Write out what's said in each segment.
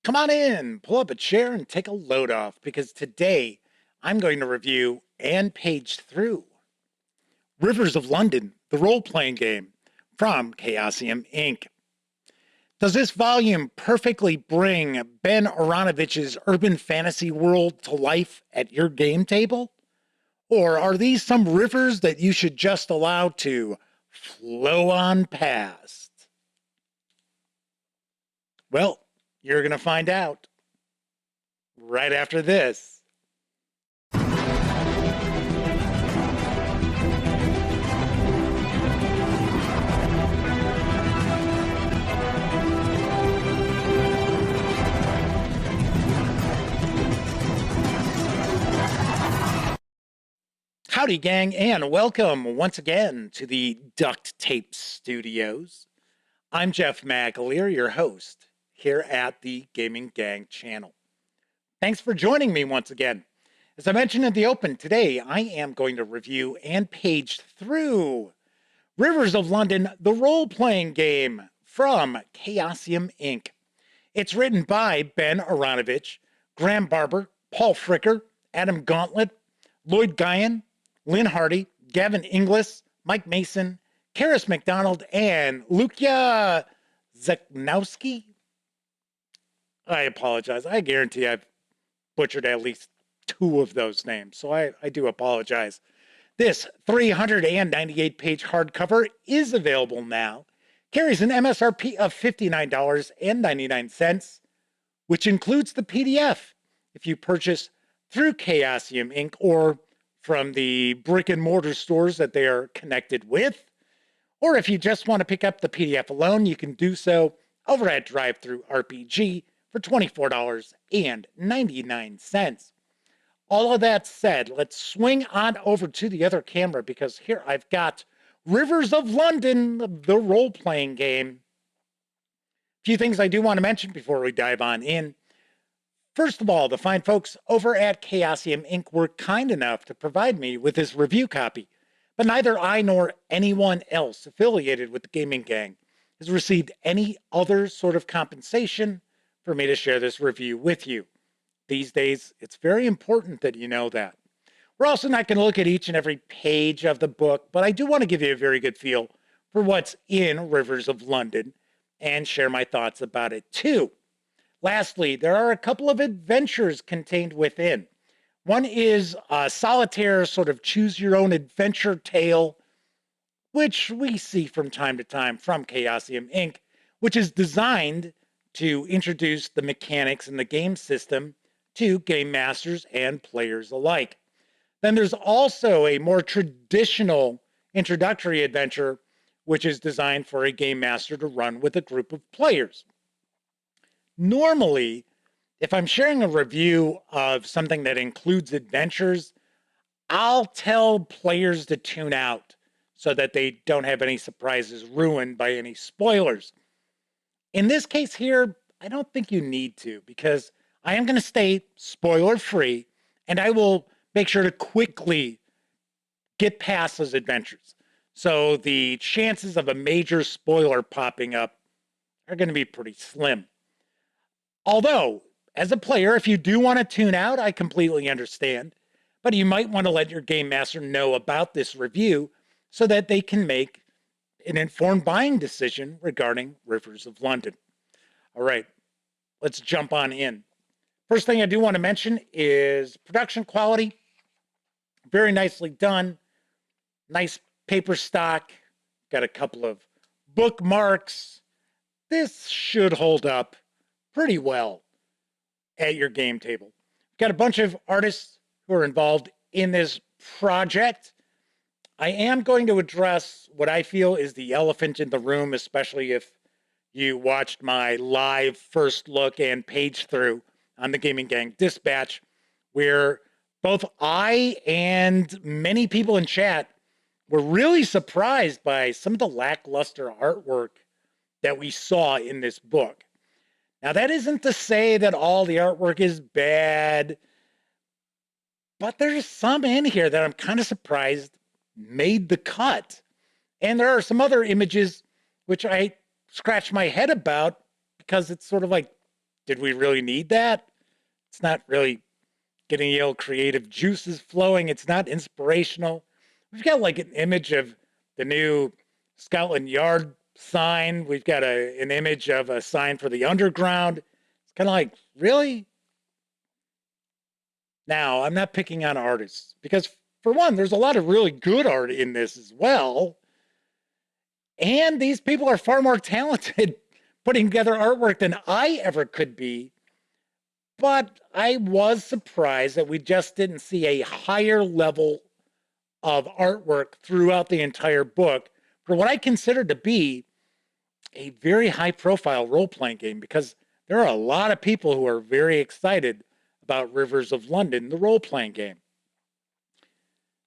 Come on in, pull up a chair and take a load off because today I'm going to review and page through Rivers of London, the role-playing game from Chaosium Inc. Does this volume perfectly bring Ben Aaronovitch's urban fantasy world to life at your game table? Or are these some rivers that you should just allow to flow on past? Well, you're going to find out right after this. Howdy, gang, and welcome once again to the Duct Tape Studios. I'm Jeff McAleer, your host here at the Gaming Gang channel. Thanks for joining me once again. As I mentioned in the open, today I am going to review and page through Rivers of London, the role-playing game from Chaosium Inc. It's written by Ben Aaronovitch, Graham Barber, Paul Fricker, Adam Gauntlet, Lloyd Guyan, Lynn Hardy, Gavin Inglis, Mike Mason, Karis McDonald, and Lukia Zeknowski. I apologize. I guarantee I've butchered at least two of those names, so I do apologize. This 398-page hardcover is available now. Carries an MSRP of $59.99, which includes the PDF if you purchase through Chaosium Inc. or from the brick and mortar stores that they are connected with. Or if you just want to pick up the PDF alone, you can do so over at DriveThruRPG for $24.99. All of that said, let's swing on over to the other camera because here I've got Rivers of London, the role-playing game. A few things I do want to mention before we dive on in. First of all, the fine folks over at Chaosium Inc. were kind enough to provide me with this review copy, but neither I nor anyone else affiliated with the Gaming Gang has received any other sort of compensation for me to share this review with you. These days, it's very important that you know that. We're also not going to look at each and every page of the book, but I do want to give you a very good feel for what's in Rivers of London and share my thoughts about it too. Lastly, there are a couple of adventures contained within. One is a solitaire sort of choose-your-own-adventure tale, which we see from time to time from Chaosium Inc., which is designed to introduce the mechanics and the game system to game masters and players alike. Then there's also a more traditional introductory adventure, which is designed for a game master to run with a group of players. Normally, if I'm sharing a review of something that includes adventures, I'll tell players to tune out so that they don't have any surprises ruined by any spoilers. In this case here, I don't think you need to because I am going to stay spoiler-free and I will make sure to quickly get past those adventures. So the chances of a major spoiler popping up are going to be pretty slim. Although, as a player, if you do want to tune out, I completely understand. But you might want to let your game master know about this review so that they can make an informed buying decision regarding Rivers of London. All right, let's jump on in. First thing I do want to mention is production quality. Very nicely done. Nice paper stock. Got a couple of bookmarks. This should hold up pretty well at your game table. Got a bunch of artists who are involved in this project. I am going to address what I feel is the elephant in the room, especially if you watched my live first look and page through on the Gaming Gang Dispatch, where both I and many people in chat were really surprised by some of the lackluster artwork that we saw in this book. Now, that isn't to say that all the artwork is bad, but there's some in here that I'm kind of surprised made the cut. And there are some other images which I scratch my head about because it's sort of like did we really need that? It's not really getting the old creative juices flowing. It's not inspirational. We've got like an image of the new Scotland Yard sign. We've got an image of a sign for the underground. It's kind of like, really? Now, I'm not picking on artists because, for one, there's a lot of really good art in this as well. And these people are far more talented putting together artwork than I ever could be. But I was surprised that we just didn't see a higher level of artwork throughout the entire book for what I consider to be a very high profile role playing game, because there are a lot of people who are very excited about Rivers of London, the role playing game.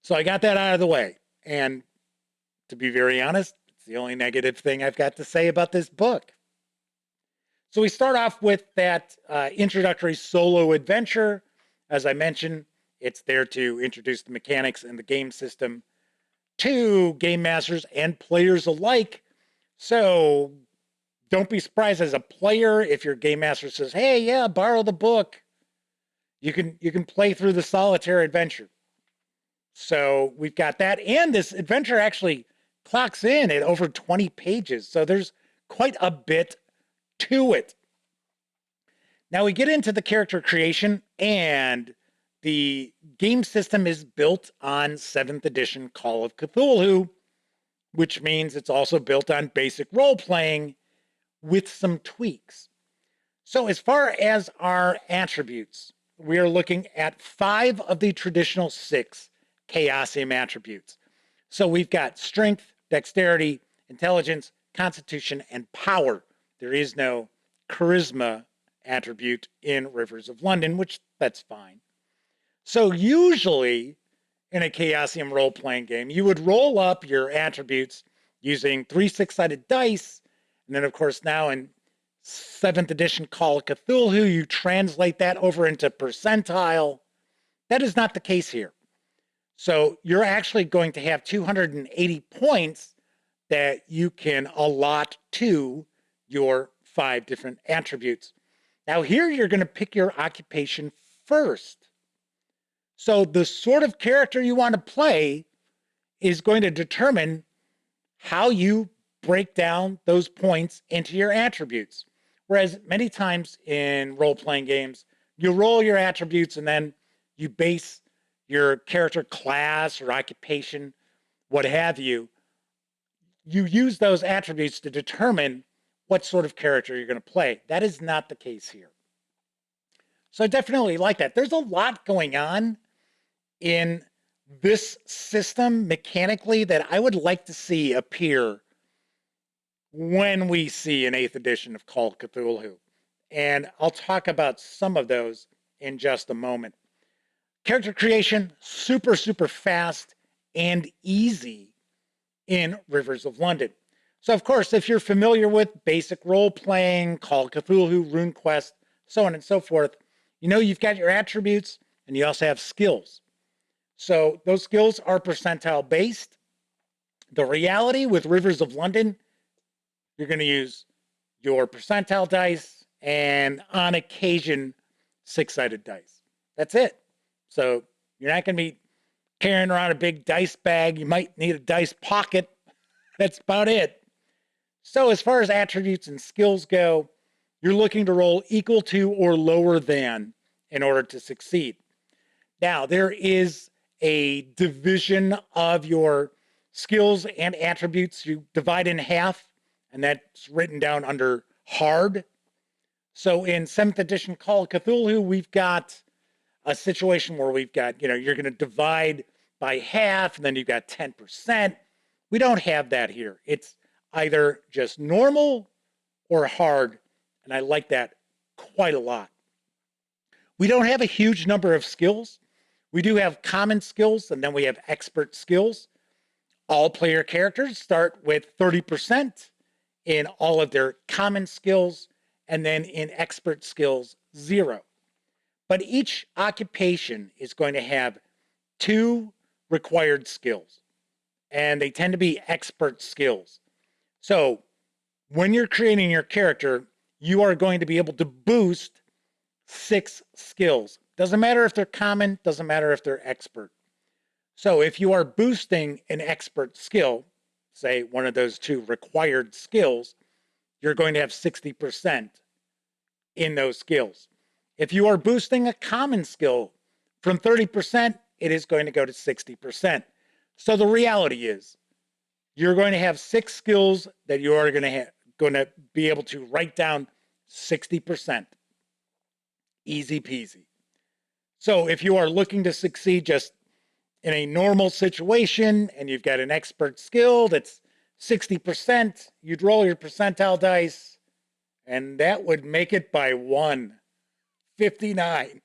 So I got that out of the way. And to be very honest, it's the only negative thing I've got to say about this book. So we start off with that introductory solo adventure. As I mentioned, it's there to introduce the mechanics and the game system to game masters and players alike. So don't be surprised as a player if your game master says, "Hey, yeah, borrow the book." You can play through the solitaire adventure. So we've got that, and this adventure actually clocks in at over 20 pages. So there's quite a bit to it. Now we get into the character creation, and the game system is built on 7th edition Call of Cthulhu, which means it's also built on basic role playing with some tweaks. So as far as our attributes, we are looking at 5 of the traditional 6 Chaosium attributes. So we've got strength, dexterity, intelligence, constitution, and power. There is no charisma attribute in Rivers of London, which that's fine. So usually in a Chaosium role-playing game, you would roll up your attributes using 3 6-sided dice, and then of course now in 7th edition Call of Cthulhu, you translate that over into percentile. That is not the case here. So you're actually going to have 280 points that you can allot to your 5 different attributes. Now here you're going to pick your occupation first. So the sort of character you want to play is going to determine how you break down those points into your attributes. Whereas many times in role-playing games, you roll your attributes and then you base your character class or occupation, what have you. You use those attributes to determine what sort of character you're going to play. That is not the case here. So I definitely like that. There's a lot going on in this system mechanically that I would like to see appear when we see an 8th edition of Call of Cthulhu. And I'll talk about some of those in just a moment. Character creation, super, super fast and easy in Rivers of London. So, of course, if you're familiar with basic role-playing, Call of Cthulhu, RuneQuest, so on and so forth, you know you've got your attributes and you also have skills. So those skills are percentile-based. The reality with Rivers of London, you're going to use your percentile dice and, on occasion, 6-sided dice. That's it. So you're not going to be carrying around a big dice bag. You might need a dice pocket. That's about it. So as far as attributes and skills go, you're looking to roll equal to or lower than in order to succeed. Now, there is a division of your skills and attributes. You divide in half, and that's written down under hard. So in 7th edition Call of Cthulhu, we've got a situation where we've got, you're going to divide by half, and then you've got 10%. We don't have that here. It's either just normal or hard, and I like that quite a lot. We don't have a huge number of skills. We do have common skills, and then we have expert skills. All player characters start with 30% in all of their common skills, and then in expert skills, 0. But each occupation is going to have 2 required skills, and they tend to be expert skills. So when you're creating your character, you are going to be able to boost 6 skills. Doesn't matter if they're common, doesn't matter if they're expert. So if you are boosting an expert skill, say one of those 2 required skills, you're going to have 60% in those skills. If you are boosting a common skill from 30%, it is going to go to 60%. So the reality is you're going to have 6 skills that you are going to be able to write down 60%. Easy peasy. So if you are looking to succeed just in a normal situation and you've got an expert skill that's 60%, you'd roll your percentile dice and that would make it by 159.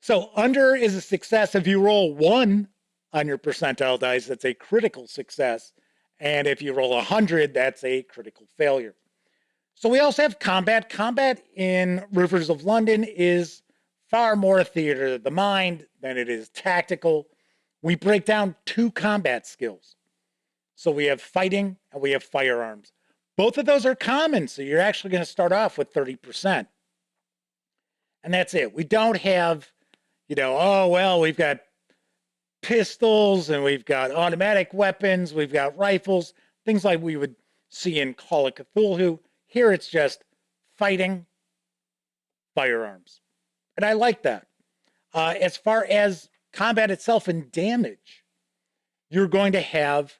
So under is a success. If you roll 1 on your percentile dice, that's a critical success. And if you roll 100, that's a critical failure. So we also have combat. Combat in Rivers of London is far more theater of the mind than it is tactical. We break down 2 combat skills. So we have fighting and we have firearms. Both of those are common, so you're actually going to start off with 30%. And that's it. We don't have, oh, well, we've got pistols and we've got automatic weapons, we've got rifles, things like we would see in Call of Cthulhu. Here it's just fighting, firearms. And I like that. As far as combat itself and damage, you're going to have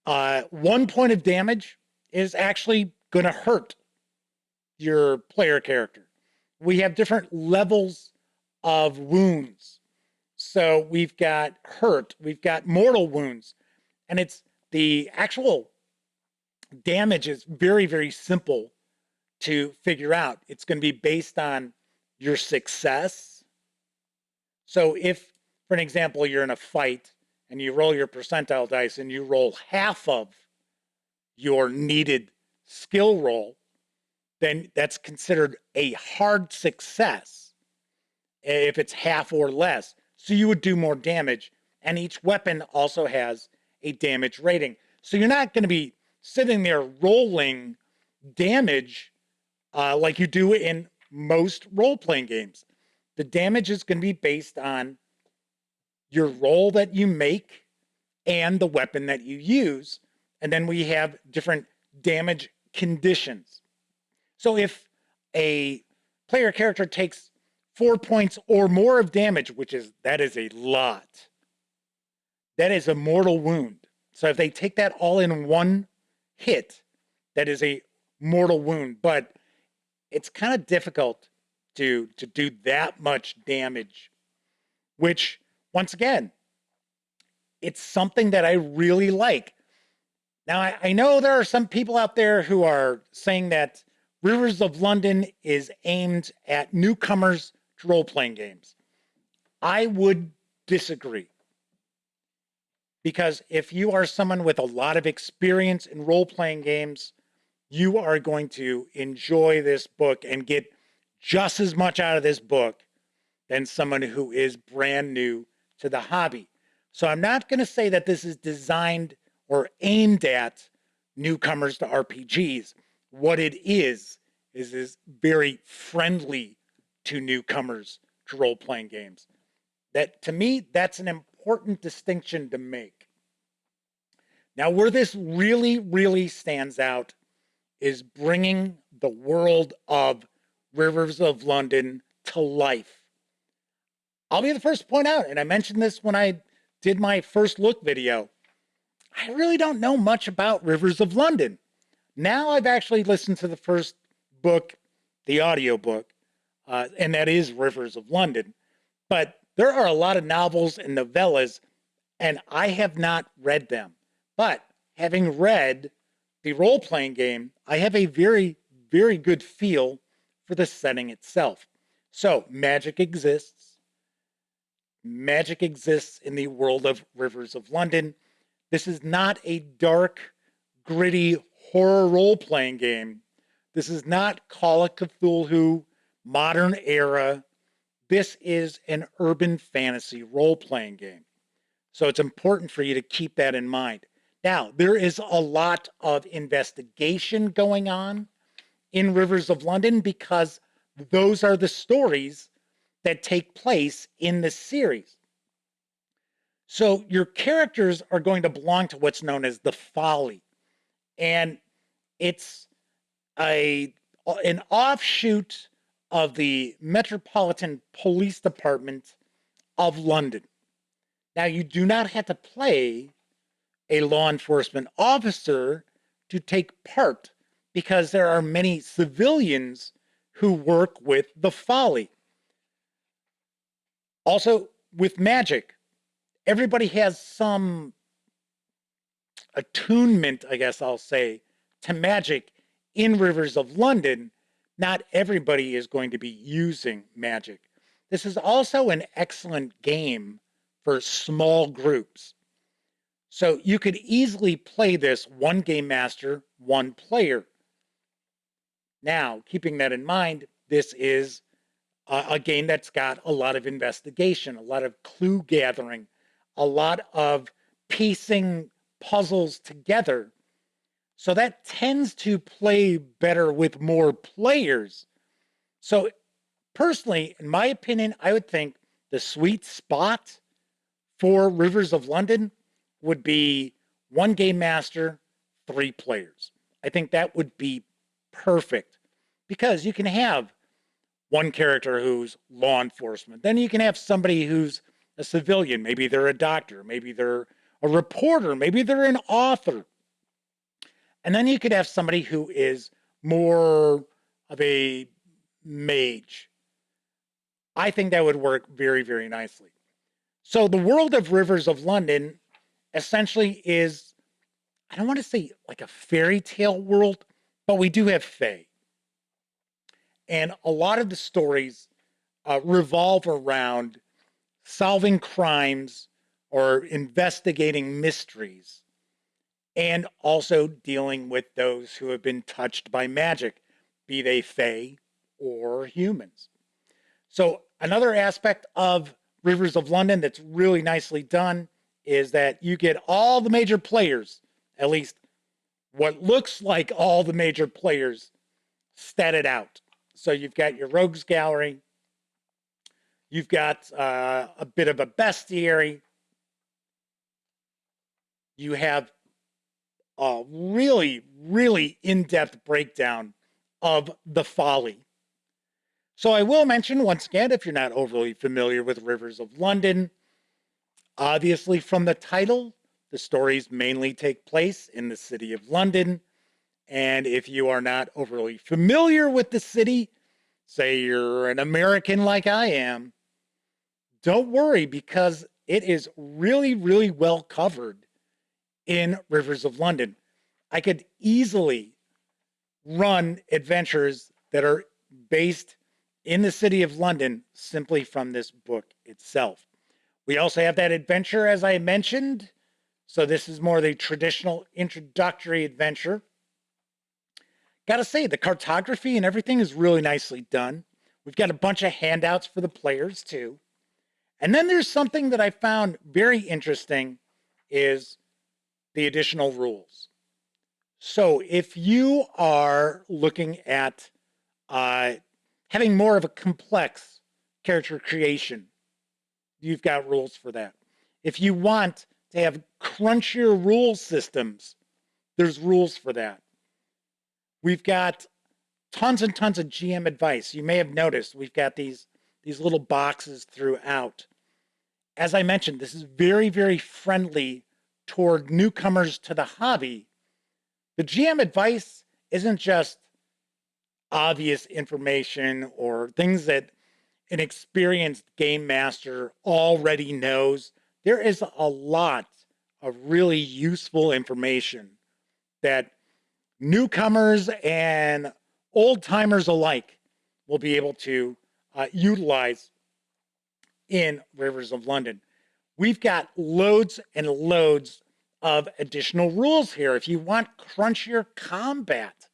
1 point of damage is actually going to hurt your player character. We have different levels of wounds. So we've got hurt, we've got mortal wounds, and it's the actual damage is very, very simple to figure out. It's going to be based on your success. So if, for an example, you're in a fight and you roll your percentile dice and you roll half of your needed skill roll, then that's considered a hard success if it's half or less. So you would do more damage. And each weapon also has a damage rating. So you're not going to be sitting there rolling damage like you do in most role-playing games. The damage is going to be based on your roll that you make and the weapon that you use. And then we have different damage conditions. So if a player character takes 4 points or more of damage, that is a lot. That is a mortal wound. So if they take that all in one hit, that is a mortal wound. But it's kind of difficult to do that much damage, which, once again, it's something that I really like. Now, I know there are some people out there who are saying that Rivers of London is aimed at newcomers to role-playing games. I would disagree. Because if you are someone with a lot of experience in role-playing games, you are going to enjoy this book and get just as much out of this book than someone who is brand new to the hobby. So I'm not going to say that this is designed or aimed at newcomers to RPGs. What it is very friendly to newcomers to role-playing games. That, to me, that's an important distinction to make. Now, where this really, really stands out is bringing the world of Rivers of London to life. I'll be the first to point out, and I mentioned this when I did my first look video, I really don't know much about Rivers of London. Now I've actually listened to the first book, the audiobook, and that is Rivers of London. But there are a lot of novels and novellas, and I have not read them. But having read the role-playing game, I have a very, very good feel for the setting itself. So magic exists. Magic exists in the world of Rivers of London. This is not a dark, gritty horror role-playing game. This is not Call of Cthulhu, modern era. This is an urban fantasy role-playing game. So it's important for you to keep that in mind. Now, there is a lot of investigation going on in Rivers of London because those are the stories that take place in the series. So your characters are going to belong to what's known as the Folly. And it's an offshoot of the Metropolitan Police Department of London. Now, you do not have to play a law enforcement officer to take part because there are many civilians who work with the Folly. Also, with magic, everybody has some attunement, I guess I'll say, to magic in Rivers of London. Not everybody is going to be using magic. This is also an excellent game for small groups. So you could easily play this one game master, one player. Now, keeping that in mind, this is a game that's got a lot of investigation, a lot of clue gathering, a lot of piecing puzzles together. So that tends to play better with more players. So personally, in my opinion, I would think the sweet spot for Rivers of London would be one game master, 3 players. I think that would be perfect because you can have one character who's law enforcement. Then you can have somebody who's a civilian. Maybe they're a doctor. Maybe they're a reporter. Maybe they're an author. And then you could have somebody who is more of a mage. I think that would work very, very nicely. So the world of Rivers of London essentially is, I don't want to say like a fairy tale world, but we do have fae. And a lot of the stories revolve around solving crimes or investigating mysteries and also dealing with those who have been touched by magic, be they fae or humans. So another aspect of Rivers of London that's really nicely done is that you get all the major players, at least what looks like all the major players, statted out. So you've got your rogues gallery, you've got a bit of a bestiary, you have a really, really in-depth breakdown of the Folly. So I will mention once again, if you're not overly familiar with Rivers of London, obviously from the title, the stories mainly take place in the city of London. And if you are not overly familiar with the city, say you're an American like I am, don't worry because it is really, really well covered in Rivers of London. I could easily run adventures that are based in the city of London simply from this book itself. We also have that adventure, as I mentioned. So this is more the traditional introductory adventure. Gotta say, the cartography and everything is really nicely done. We've got a bunch of handouts for the players too. And then there's something that I found very interesting is the additional rules. So if you are looking at having more of a complex character creation, you've got rules for that. If you want to have crunchier rule systems, there's rules for that. We've got tons and tons of GM advice. You may have noticed we've got these little boxes throughout. As I mentioned, this is very, very friendly toward newcomers to the hobby. The GM advice isn't just obvious information or things that an experienced game master already knows. There is a lot of really useful information that newcomers and old timers alike will be able to utilize in Rivers of London. We've got loads and loads of additional rules here. If you want crunchier combat,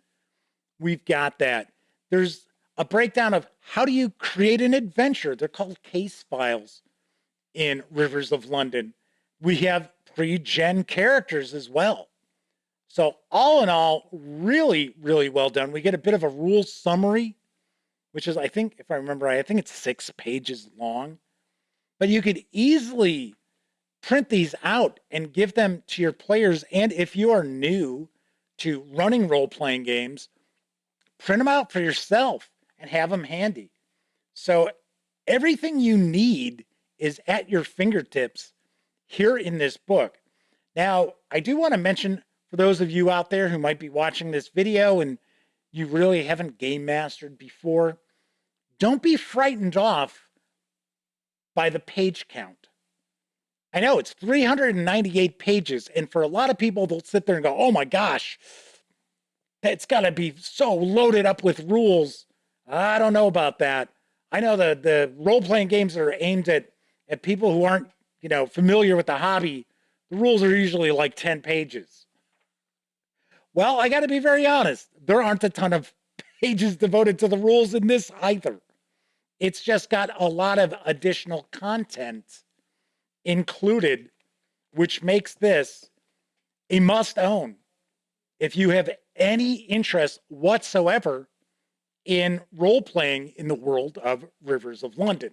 we've got that. There's a breakdown of how do you create an adventure. They're called case files in Rivers of London. We have pre-gen characters as well. So all in all, really, really well done. We get a bit of a rules summary, which is, I think, if I remember right, I think it's 6 pages long. But you could easily print these out and give them to your players. And if you are new to running role-playing games, print them out for yourself and have them handy. So everything you need is at your fingertips here in this book. Now, I do want to mention, for those of you out there who might be watching this video and you really haven't game mastered before, don't be frightened off by the page count. I know it's 398 pages, and for a lot of people, they'll sit there and go, oh my gosh, it's got to be so loaded up with rules. I don't know about that. I know the role-playing games that are aimed at people who aren't, familiar with the hobby, the rules are usually like 10 pages. Well, I got to be very honest. There aren't a ton of pages devoted to the rules in this either. It's just got a lot of additional content included, which makes this a must-own if you have any interest whatsoever in role-playing in the world of Rivers of London.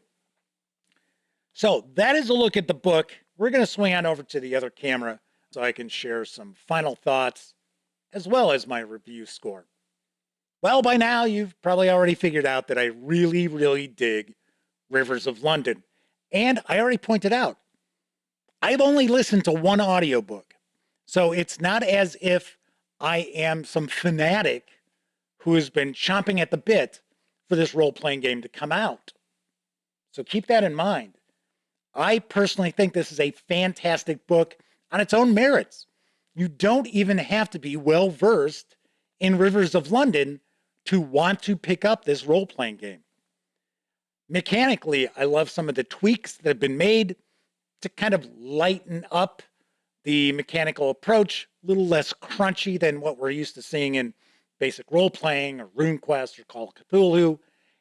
So that is a look at the book. We're going to swing on over to the other camera so I can share some final thoughts as well as my review score. Well, by now you've probably already figured out that I really, really dig Rivers of London. And I already pointed out, I've only listened to one audiobook. So it's not as if I am some fanatic who has been chomping at the bit for this role-playing game to come out. So keep that in mind. I personally think this is a fantastic book on its own merits. You don't even have to be well-versed in Rivers of London to want to pick up this role-playing game. Mechanically, I love some of the tweaks that have been made to kind of lighten up the mechanical approach, a little less crunchy than what we're used to seeing in basic role-playing or RuneQuest or Call of Cthulhu.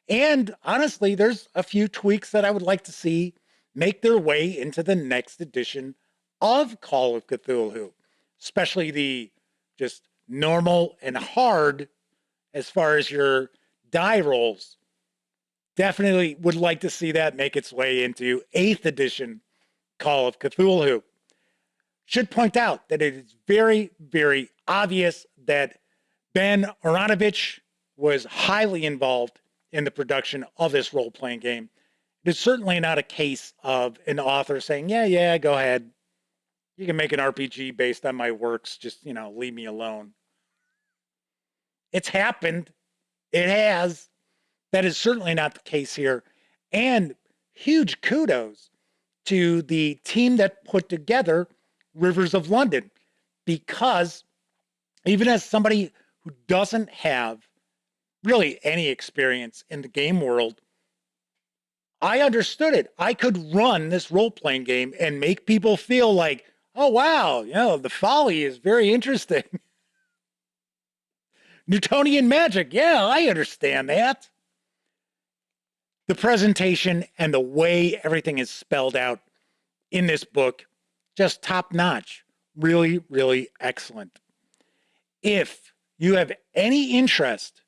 And honestly, there's a few tweaks that I would like to see make their way into the next edition of Call of Cthulhu, especially the just normal and hard as far as your die rolls. Definitely would like to see that make its way into 8th edition Call of Cthulhu. Should point out that it is very, very obvious that Ben Aaronovitch was highly involved in the production of this role-playing game. It is certainly not a case of an author saying, yeah, go ahead. You can make an RPG based on my works. Just, leave me alone. It's happened. It has. That is certainly not the case here. And huge kudos to the team that put together Rivers of London, because even as somebody who doesn't have really any experience in the game world, I understood it. I could run this role-playing game and make people feel like, oh, wow, the folly is very interesting. Newtonian magic, yeah, I understand that. The presentation and the way everything is spelled out in this book, just top-notch. Really, really excellent. If you have any interest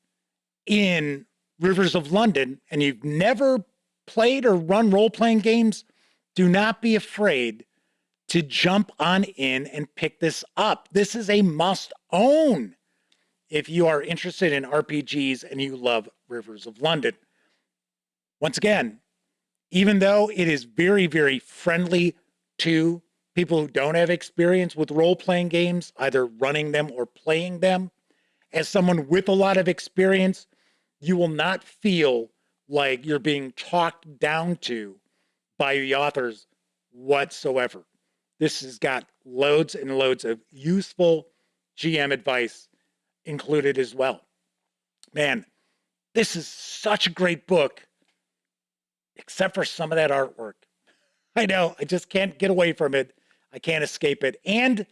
in Rivers of London and you've never played or run role-playing games, do not be afraid to jump on in and pick this up. This is a must-own if you are interested in RPGs and you love Rivers of London. Once again, even though it is very, very friendly to people who don't have experience with role-playing games, either running them or playing them, as someone with a lot of experience, you will not feel like you're being talked down to by the authors whatsoever. This has got loads and loads of useful GM advice included as well. Man, this is such a great book, except for some of that artwork. I know, I just can't get away from it. I can't escape it. And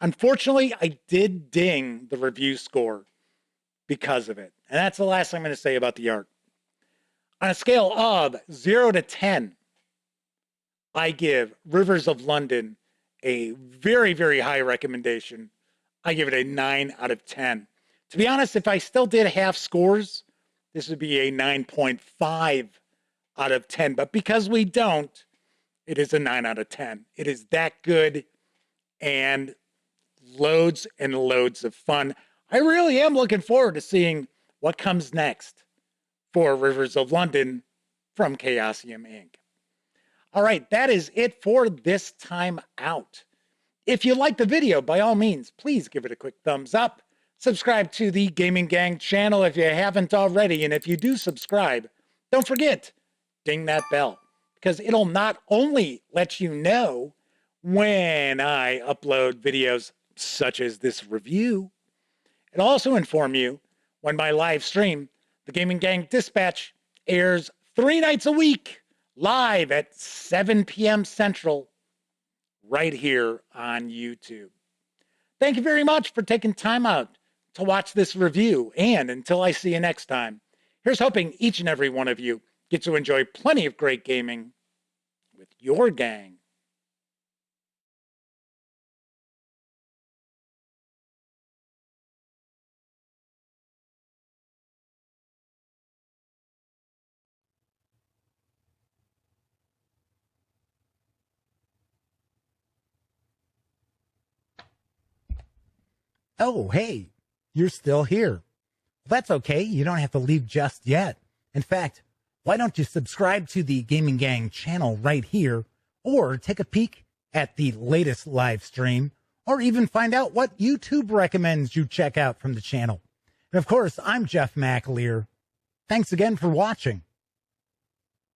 unfortunately, I did ding the review score because of it. And that's the last thing I'm going to say about the art. On a scale of 0 to 10, I give Rivers of London a very, very high recommendation. I give it a 9 out of 10. To be honest, if I still did half scores, this would be a 9.5 out of 10. But because we don't, it is a 9 out of 10. It is that good and loads and loads of fun. I really am looking forward to seeing what comes next for Rivers of London from Chaosium Inc. All right, that is it for this time out. If you like the video, by all means, please give it a quick thumbs up. Subscribe to the Gaming Gang channel if you haven't already. And if you do subscribe, don't forget, ding that bell, because it'll not only let you know when I upload videos such as this review, it'll also inform you when my live stream, the Gaming Gang Dispatch, airs 3 nights a week, live at 7 p.m. Central, right here on YouTube. Thank you very much for taking time out to watch this review, and until I see you next time, here's hoping each and every one of you get to enjoy plenty of great gaming with your gang. Oh, hey, you're still here. That's okay. You don't have to leave just yet. In fact, why don't you subscribe to the Gaming Gang channel right here, or take a peek at the latest live stream, or even find out what YouTube recommends you check out from the channel. And of course, I'm Jeff McAleer. Thanks again for watching.